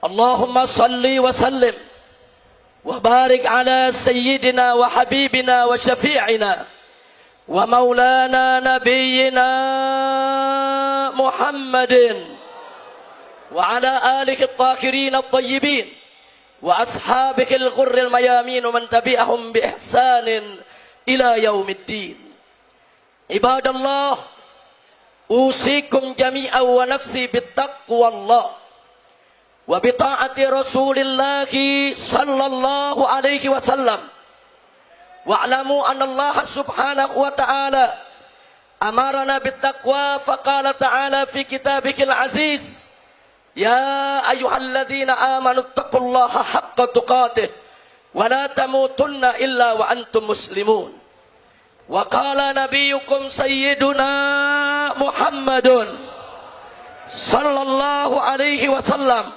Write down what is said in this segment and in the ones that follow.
Allahumma salli wa sallim wa barik ala sayyidina wa habibina wa syafi'ina wa maulana nabiyyina Muhammadin wa ala alihi at-tahirin at-tayyibin wa ashabihi al-ghurri al-mayamin wa man tabi'ahum bi ihsanin ila yaumiddin. Ibadallah, usikum jami'an wa nafsi bittaqwallah wa bita'ati Rasulillah sallallahu alaihi wasallam. Wa'lamu anna Allah subhanahu wa ta'ala amarana bittaqwa faqala ta'ala fi kitabihil aziz, ya ayyuhalladzina amanu taqullaha haqqa tuqatih wa la tamutunna illa wa antum muslimun. Wa qala nabiyyukum sayyiduna Muhammadun sallallahu alaihi wasallam,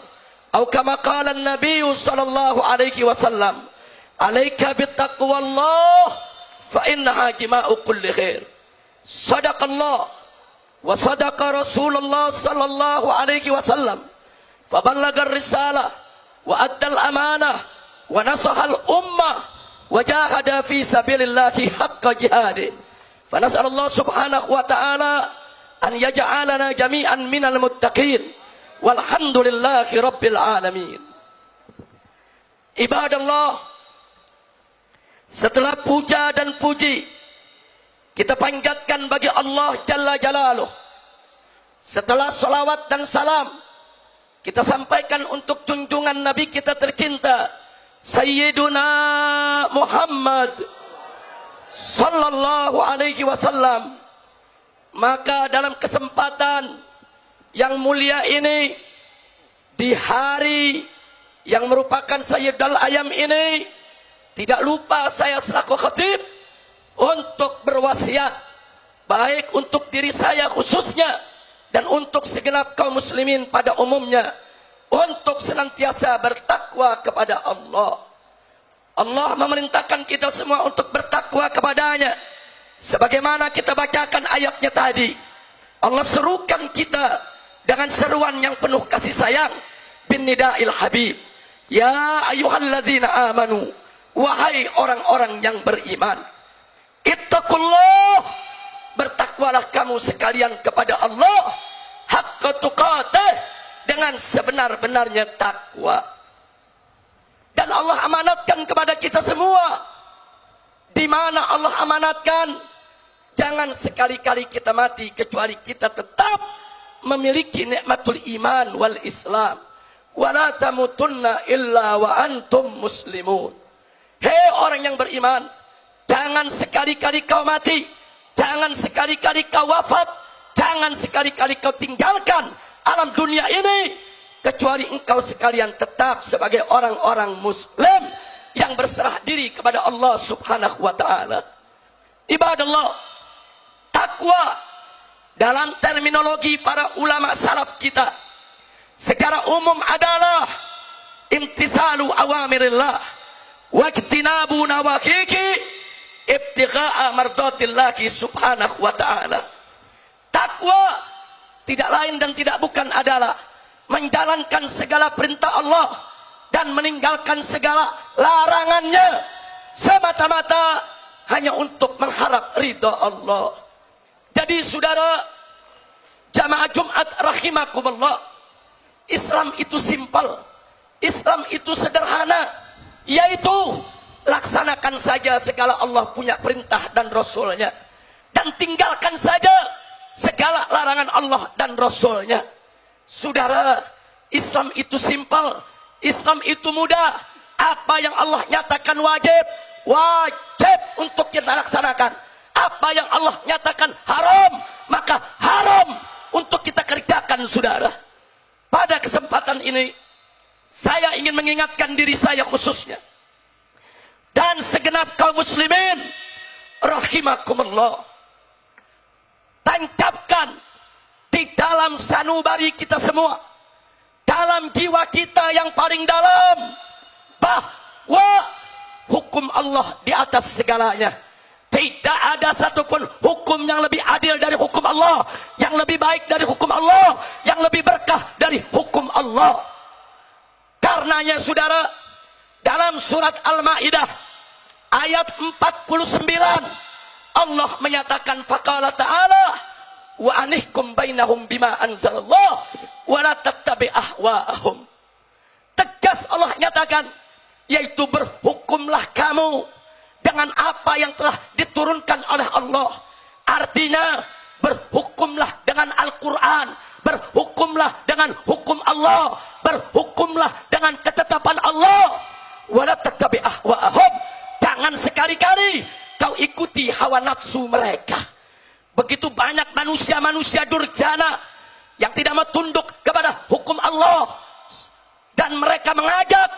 atau kama qala an-nabiy sallallahu alaihi wasallam, alaika bittaqwallah fa innaha jima'u kulli khair. Sadaqallah wa sadaqa Rasulullah sallallahu alaihi wasallam, fa ballaga ar-risalah wa adda al-amanah wa nasaha al-ummah wa jahada fi sabilillahi haqqa jihadih. Fa nas'alullah subhanahu wa ta'ala an yaj'alana jami'an minal muttaqin walhamdulillahi rabbil alamin. Ibadallah, setelah puja dan puji kita panjatkan bagi Allah Jalla Jalaluh, setelah salawat dan salam kita sampaikan untuk junjungan Nabi kita tercinta Sayyiduna Muhammad sallallahu alaihi wasallam, maka dalam kesempatan yang mulia ini, di hari yang merupakan Sayyidul Ayam ini, tidak lupa saya selaku khatib untuk berwasiat, baik untuk diri saya khususnya dan untuk segenap kaum muslimin pada umumnya, untuk senantiasa bertakwa kepada Allah. Allah memerintahkan kita semua untuk bertakwa kepadanya, sebagaimana kita bacakan ayatnya tadi. Allah serukan kita dengan seruan yang penuh kasih sayang, bin nida'il habib, ya ayyuhalladzina amanu, wahai orang-orang yang beriman, ittaqullah, bertakwalah kamu sekalian kepada Allah, haqqa tuqatih, dengan sebenar-benarnya takwa. Dan Allah amanatkan kepada kita semua. Di mana Allah amanatkan, jangan sekali-kali kita mati kecuali kita tetap memiliki nikmatul iman wal Islam. Wala tamutunna illa wa antum muslimun. Hei orang yang beriman, jangan sekali-kali kau mati, jangan sekali-kali kau wafat, jangan sekali-kali kau tinggalkan alam dunia ini kecuali engkau sekalian tetap sebagai orang-orang muslim yang berserah diri kepada Allah subhanahu wa ta'ala. Ibadallah, takwa dalam terminologi para ulama salaf kita secara umum adalah imtithalu awamirillah wajtinabu nawahihi ibtigha'a mardatillahi subhanahu wa ta'ala. Takwa tidak lain dan tidak bukan adalah menjalankan segala perintah Allah dan meninggalkan segala larangannya semata-mata hanya untuk mengharap ridha Allah. Jadi saudara jamaah Jumat rahimakumullah, Islam itu simpel, Islam itu sederhana, yaitu laksanakan saja segala Allah punya perintah dan Rasulnya, dan tinggalkan saja segala larangan Allah dan Rasulnya. Saudara, Islam itu simpel, Islam itu mudah. Apa yang Allah nyatakan wajib, wajib untuk kita laksanakan. Apa yang Allah nyatakan haram, maka haram untuk kita kerjakan, saudara. Pada kesempatan ini, saya ingin mengingatkan diri saya khususnya dan segenap kaum muslimin rahimakumullah, tancapkan di dalam sanubari kita semua, dalam jiwa kita yang paling dalam, bahwa hukum Allah di atas segalanya. Tidak ada satupun hukum yang lebih adil dari hukum Allah, yang lebih baik dari hukum Allah, yang lebih berkah dari hukum Allah. Karenanya saudara, dalam surat Al-Maidah ayat 49 Allah menyatakan faqala ta'ala wa anihkum bainahum bima anzalallah wa la tattabi' ahwa'ahum. Tegas Allah nyatakan, yaitu berhukumlah kamu dengan apa yang telah diturunkan oleh Allah. Artinya berhukumlah dengan Al-Quran, berhukumlah dengan hukum Allah, berhukumlah dengan ketetapan Allah. Wala tattabi' ahwa'ahum. Jangan sekali-kali kau ikuti hawa nafsu mereka. Begitu banyak manusia-manusia durjana yang tidak mau tunduk kepada hukum Allah, dan mereka mengajak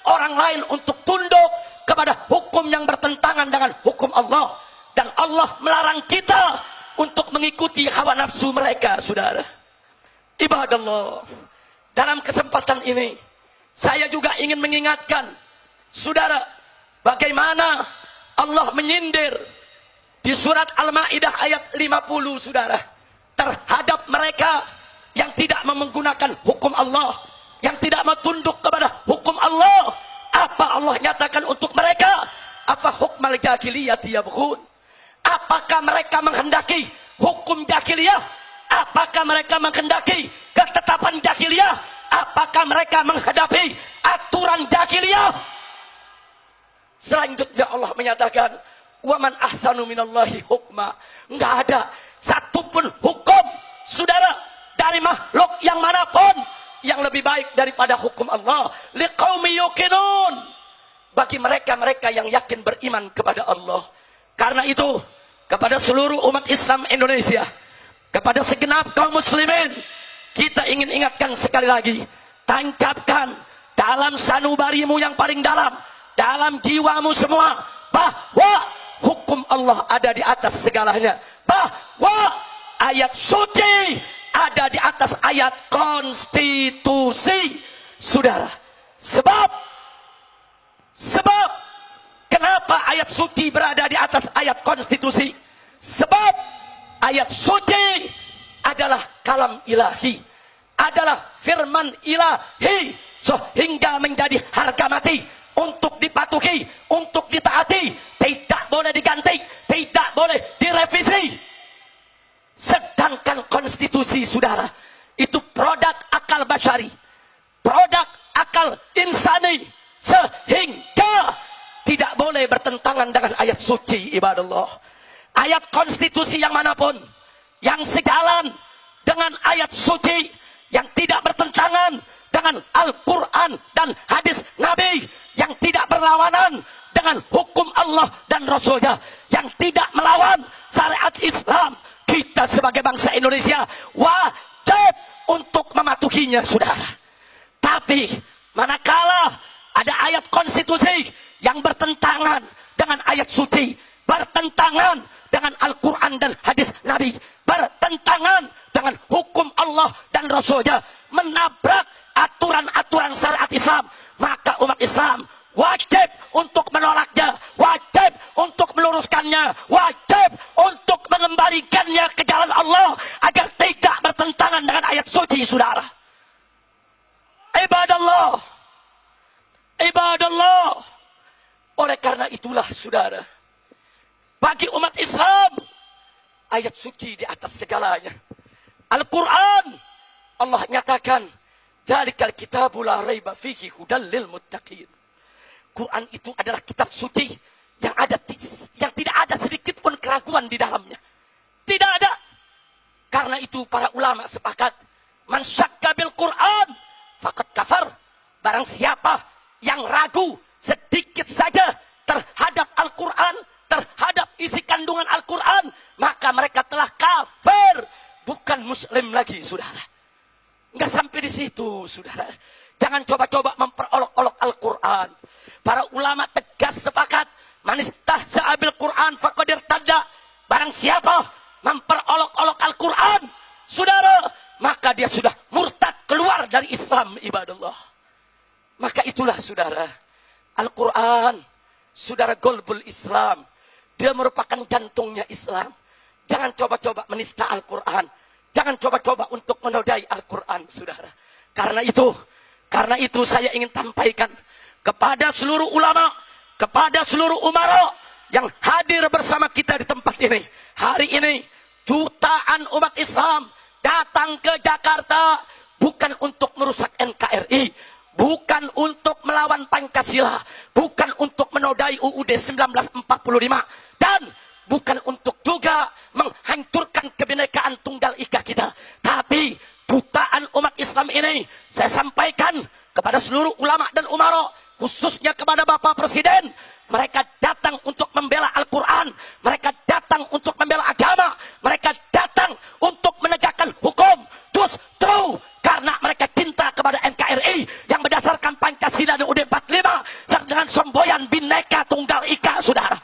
orang lain untuk tunduk kepada hukum yang bertentangan dengan hukum Allah. Dan Allah melarang kita untuk mengikuti hawa nafsu mereka, saudara. Ibadallah, dalam kesempatan ini saya juga ingin mengingatkan saudara, bagaimana Allah menyindir di surat Al-Maidah ayat 50, saudara, terhadap mereka yang tidak menggunakan hukum Allah, yang tidak mau tunduk kepada hukum Allah. Apa Allah nyatakan untuk mereka? Afa hukmal jahiliyati yabghun. Apakah mereka menghendaki hukum jahiliyah? Apakah mereka menghendaki ketetapan jahiliyah? Apakah mereka menghadapi aturan jahiliyah? Selanjutnya Allah menyatakan, waman ahsanu minallahi hukma. Enggak ada satupun hukum, saudara, dari makhluk yang manapun yang lebih baik daripada hukum Allah. Liqaumi yuqinun, bagi mereka-mereka yang yakin beriman kepada Allah. Karena itu, kepada seluruh umat Islam Indonesia, kepada segenap kaum muslimin, kita ingin ingatkan sekali lagi, tancapkan dalam sanubarimu yang paling dalam jiwamu semua, bahwa hukum Allah ada di atas segalanya, bahwa ayat suci ada di atas ayat konstitusi, saudara. Sebab kenapa ayat suci berada di atas ayat konstitusi? Sebab ayat suci adalah kalam ilahi, adalah firman ilahi, sehingga menjadi harga mati untuk dipatuhi, untuk ditaati, tidak boleh diganti, tidak boleh direvisi. Sedangkan konstitusi, saudara, itu produk akal basyari, produk akal insani, sehingga tidak boleh bertentangan dengan ayat suci. Ibadallah, ayat konstitusi yang manapun yang sejalan dengan ayat suci, yang tidak bertentangan dengan Al-Quran dan hadis Nabi, yang tidak berlawanan dengan hukum Allah dan Rasulnya, yang tidak melawan syariat Islam, kita sebagai bangsa Indonesia wajib untuk mematuhinya, saudara. Tapi manakala ada ayat konstitusi yang bertentangan dengan ayat suci, bertentangan dengan Al-Quran dan hadis Nabi, bertentangan dengan hukum Allah dan Rasulnya, menabrak aturan-aturan syariat Islam, maka umat Islam wajib untuk menolaknya, wajib untuk meluruskannya, wajib untuk mengembalikannya ke jalan Allah agar tidak bertentangan dengan ayat suci, saudara. Ibadallah, ibadallah. Oleh karena itulah, saudara, bagi umat Islam, ayat suci di atas segalanya. Al-Quran, Allah nyatakan, dzalikal kitabu la raiba fihi hudal lil muttaqin. Quran itu adalah kitab suci yang tidak ada sedikit pun keraguan di dalamnya. Tidak ada. Karena itu para ulama sepakat, man syakka bil Quran faqad kafar. Barang siapa yang ragu sedikit saja terhadap Al-Quran, terhadap isi kandungan Al-Quran, maka mereka telah kafir, bukan muslim lagi, saudara. Enggak sampai di situ, saudara. Jangan coba-coba memperolok-olok Al-Quran. Para ulama tegas sepakat, man istahza'a bil Quran faqad irtadda. Barang siapa memperolok-olok Al-Quran, saudara, maka dia sudah murtad, keluar dari Islam. Ibadallah. Maka itulah, saudara, Al-Quran, saudara, golbul Islam. Dia merupakan jantungnya Islam. Jangan coba-coba menista Al-Quran. Jangan coba-coba untuk menodai Al-Quran, saudara. Karena itu, Karena itu saya ingin sampaikan kepada seluruh ulama, kepada seluruh umara yang hadir bersama kita di tempat ini. Hari ini jutaan umat Islam datang ke Jakarta bukan untuk merusak NKRI, bukan untuk melawan Pancasila, bukan untuk menodai UUD 1945, dan bukan untuk juga menghancurkan kebinekaan tunggal ika kita. Tapi jutaan umat Islam ini saya sampaikan kepada seluruh ulama dan umara, khususnya kepada Bapak Presiden. Mereka datang untuk membela Al-Quran, mereka datang untuk membela agama, mereka datang untuk menegakkan hukum. Justru karena mereka cinta kepada NKRI yang berdasarkan Pancasila dan UUD 45 dengan semboyan Bhinneka Tunggal Ika, saudara.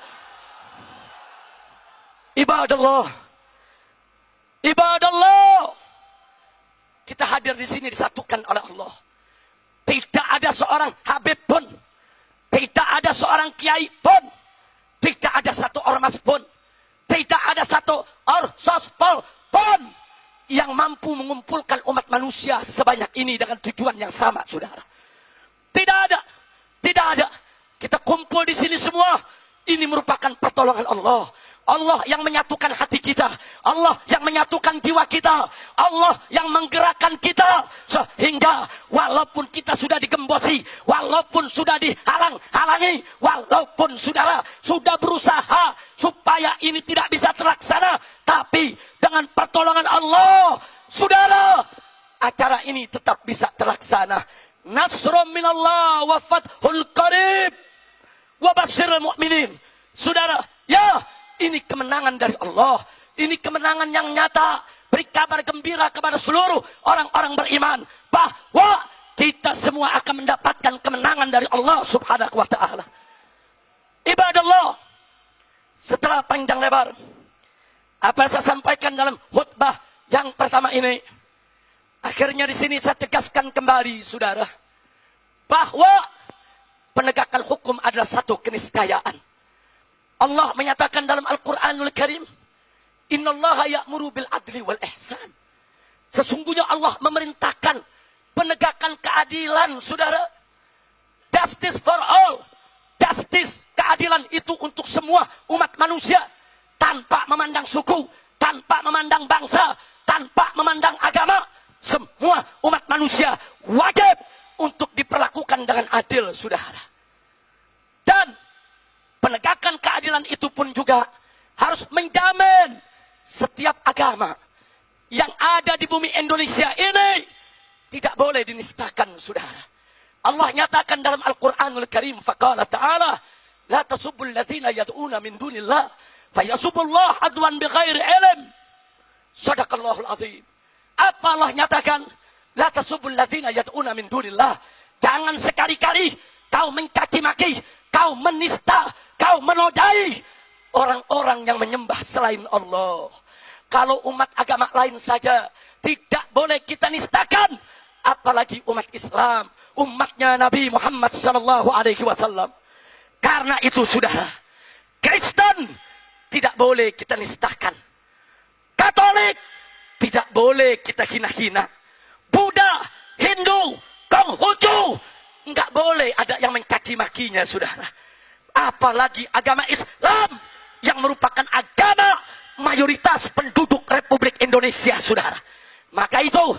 Ibadallah, ibadallah, kita hadir di sini disatukan oleh Allah. Tidak ada seorang habib pun, tidak ada seorang kiai pun, tidak ada satu ormas pun, tidak ada satu orsospol pun yang mampu mengumpulkan umat manusia sebanyak ini dengan tujuan yang sama, saudara. Tidak ada, tidak ada. Kita kumpul di sini semua. Ini merupakan pertolongan Allah. Allah yang menyatukan hati kita. Allah yang menyatukan jiwa kita. Allah yang menggerakkan kita. Sehingga walaupun kita sudah digembosi, walaupun sudah dihalang-halangi, walaupun saudara sudah berusaha supaya ini tidak bisa terlaksana, tapi dengan pertolongan Allah, saudara, acara ini tetap bisa terlaksana. Nasrun minallah wa fathul qarib wa basyiril mu'minin. Saudara, ya, ini kemenangan dari Allah. Ini kemenangan yang nyata. Beri kabar gembira kepada seluruh orang-orang beriman bahwa kita semua akan mendapatkan kemenangan dari Allah Subhanahu wa ta'ala. Ibadallah, setelah panjang lebar apa yang saya sampaikan dalam khutbah yang pertama ini, akhirnya di sini saya tegaskan kembali, saudara, bahwa penegakan hukum adalah satu keniscayaan. Allah menyatakan dalam Al-Quranul Karim, Innallaha ya'muru bil adli wal ihsan. Sesungguhnya Allah memerintahkan penegakan keadilan, saudara. Justice for all. Justice, keadilan itu untuk semua umat manusia. Tanpa memandang suku, tanpa memandang bangsa, tanpa memandang agama. Semua umat manusia wajib untuk diperlakukan dengan adil, saudara. Dan penegakan keadilan itu pun juga harus menjamin setiap agama yang ada di bumi Indonesia ini tidak boleh dinistakan, saudara. Allah nyatakan dalam Al-Quranul Karim, faqala ta'ala, la tasubbul ladzina yad'una min dunillah, fayasubbullah adwan bighairi ilm. Shadaqallahul azim. Apa Allah nyatakan? La tasubbul ladzina yad'una min dunillah. Jangan sekali-kali kau mencaci maki, kau menista, kau menodai orang-orang yang menyembah selain Allah. Kalau umat agama lain saja tidak boleh kita nistakan, apalagi umat Islam, umatnya Nabi Muhammad SAW. Karena itu, saudara, Kristen tidak boleh kita nistakan, Katolik tidak boleh kita hina-hina, Buddha, Hindu, Konghucu, enggak boleh ada yang mencaci makinya, saudara. Apalagi agama Islam yang merupakan agama mayoritas penduduk Republik Indonesia, saudara. Maka itu,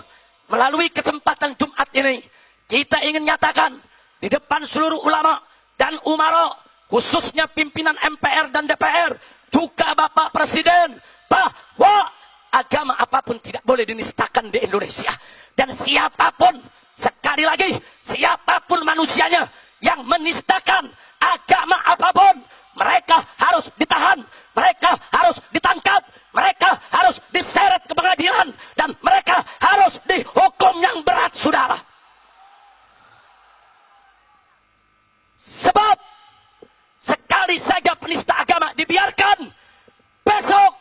melalui kesempatan Jumat ini, kita ingin nyatakan di depan seluruh ulama dan umara, khususnya pimpinan MPR dan DPR, juga Bapak Presiden, bahwa agama apapun tidak boleh dinistakan di Indonesia. Dan siapapun, sekali lagi, siapapun manusianya yang menistakan agama apapun, mereka harus ditahan, mereka harus ditangkap, mereka harus diseret ke pengadilan, dan mereka harus dihukum yang berat, saudara. Sebab sekali saja penista agama dibiarkan, besok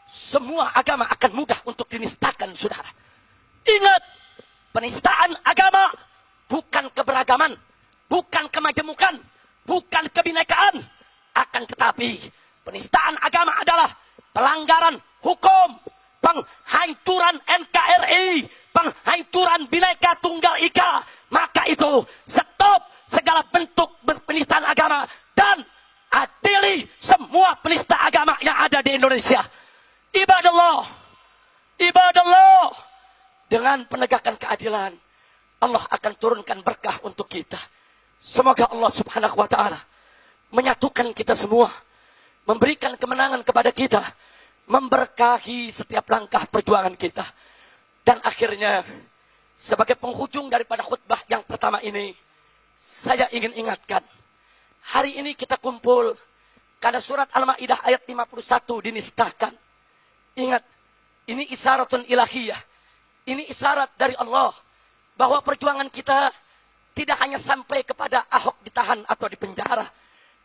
semua agama akan mudah untuk dinistakan, saudara. Ingat, penistaan agama bukan keberagaman, bukan kemajemukan, bukan kebinekaan. Akan tetapi, penistaan agama adalah pelanggaran hukum, penghancuran NKRI, penghancuran Bhinneka Tunggal Ika. Maka itu stop segala bentuk penistaan agama dan adili semua penista agama yang ada di Indonesia. Ibadallah, ibadallah, dengan penegakan keadilan Allah akan turunkan berkah untuk kita. Semoga Allah Subhanahu wa taala menyatukan kita semua, memberikan kemenangan kepada kita, memberkahi setiap langkah perjuangan kita. Dan akhirnya, sebagai penghujung daripada khutbah yang pertama ini, saya ingin ingatkan, hari ini kita kumpul karena surat Al-Maidah ayat 51 dinistakan. Ingat, ini isyaratun ilahiyah. Ini isyarat dari Allah bahwa perjuangan kita tidak hanya sampai kepada Ahok ditahan atau dipenjara,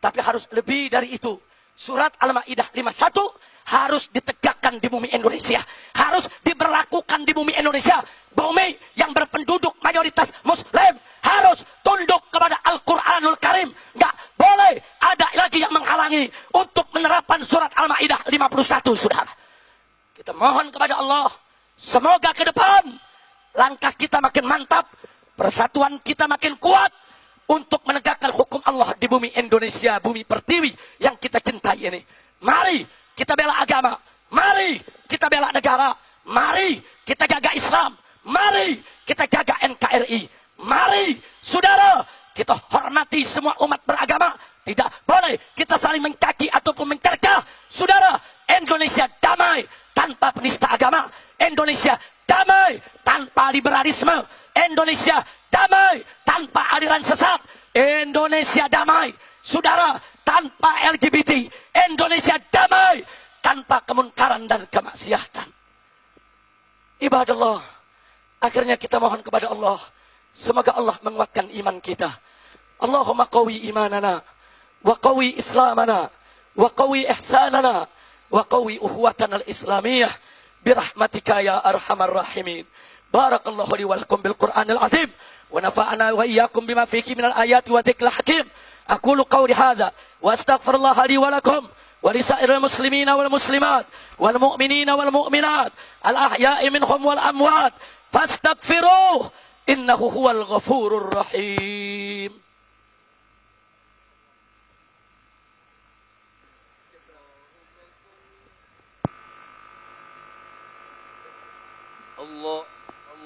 tapi harus lebih dari itu. Surat Al-Maidah 51 harus ditegakkan di bumi Indonesia, harus diberlakukan di bumi Indonesia. Bumi yang berpenduduk mayoritas Muslim harus tunduk kepada Al-Quranul Karim. Nggak boleh ada lagi yang menghalangi untuk menerapkan surat Al-Maidah 51, saudara. Kita mohon kepada Allah, semoga ke depan langkah kita makin mantap, persatuan kita makin kuat untuk menegakkan hukum Allah di bumi Indonesia, bumi pertiwi yang kita cintai ini. Mari kita bela agama, mari kita bela negara, mari kita jaga Islam, mari kita jaga NKRI, mari saudara kita hormati semua umat beragama. Tidak boleh kita saling mencaci ataupun mencercah. Saudara, Indonesia damai tanpa penista agama, Indonesia damai tanpa liberalisme, Indonesia damai tanpa aliran sesat, Indonesia damai, saudara, tanpa LGBT, Indonesia damai tanpa kemunkaran dan kemaksiatan. Ibadallah, akhirnya kita mohon kepada Allah, semoga Allah menguatkan iman kita. Allahumma qawi imanana, wa qawi islamana, wa qawi ihsanana, wa qawi uhuwatana al-islamiyah, birahmatika ya arhamar rahimin. Barakallahu li wa lakum bil Qur'anil azim, wa nafa'ana wa iyyakum bima fihi minal ayati wa dzikril hakim. Aqulu qawli hadza wa astaghfirullah li wa lakum wa li sa'iril muslimina wal muslimat wal mu'minina wal mu'minat al ahya'i minhum wal amwat fastaghfiruh innahu huwal ghafurur rahim.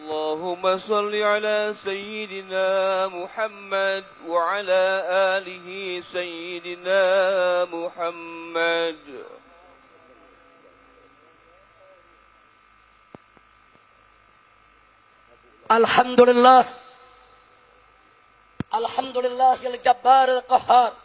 Allahumma salli ala Sayyidina Muhammad wa ala alihi Sayyidina Muhammad. Alhamdulillah, Alhamdulillahil Jabbar al-Qahhar,